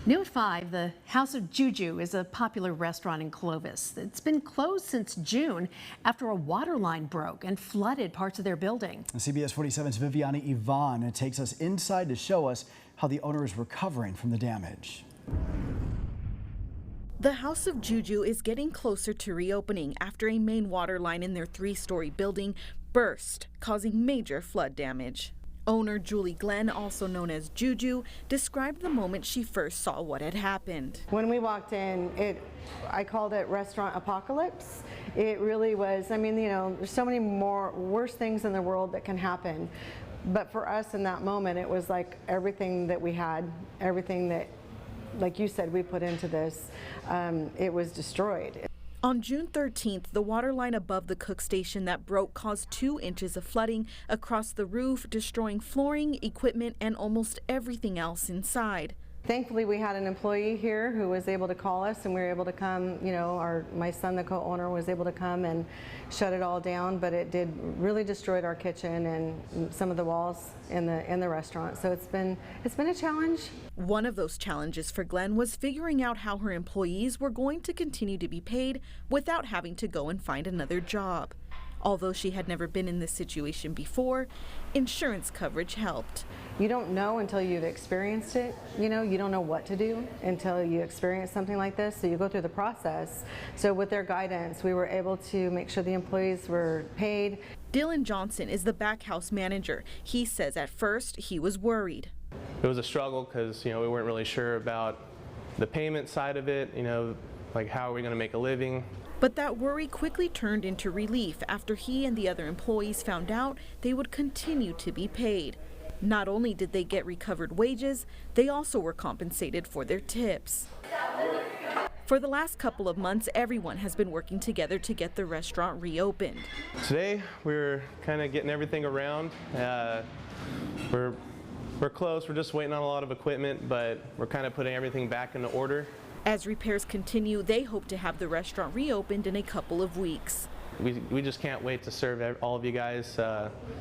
New at 5, the House of JuJu is a popular restaurant in Clovis. It's been closed since June after a water line broke and flooded parts of their building. CBS 47's Viviana Yvonne takes us inside to show us how the owner is recovering from the damage. The House of JuJu is getting closer to reopening after a main water line in their 3-story building burst, causing major flood damage. Owner Julie Glenn, also known as JuJu, described the moment she first saw what had happened. When we walked in, I called it restaurant apocalypse. It really was. I mean, you know, there's so many more worse things in the world that can happen. But for us in that moment, it was like everything that we had, everything that, like you said, we put into this, it was destroyed. On June 13th, the water line above the cook station that broke caused 2 inches of flooding across the roof, destroying flooring, equipment, and almost everything else inside. Thankfully, we had an employee here who was able to call us, and we were able to come, you know, my son, the co-owner, was able to come and shut it all down, but it did really destroyed our kitchen and some of the walls in the restaurant. So it's been a challenge. One of those challenges for Glenn was figuring out how her employees were going to continue to be paid without having to go and find another job. Although she had never been in this situation before, insurance coverage helped. You don't know until you've experienced it. You know, you don't know what to do until you experience something like this, so you go through the process. So with their guidance, we were able to make sure the employees were paid. Dylan Johnson is the back house manager. He says at first he was worried. It was a struggle because, you know, we weren't really sure about the payment side of it, you know, like how are we going to make a living. But that worry quickly turned into relief after he and the other employees found out they would continue to be paid. Not only did they get recovered wages, they also were compensated for their tips. For the last couple of months, everyone has been working together to get the restaurant reopened. Today, we're kind of getting everything around. We're close. We're just waiting on a lot of equipment, but we're kind of putting everything back into order. As repairs continue, they hope to have the restaurant reopened in a couple of weeks. We just can't wait to serve all of you guys.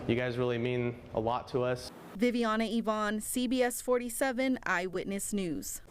You guys really mean a lot to us. Viviana Yvonne, CBS 47 Eyewitness News.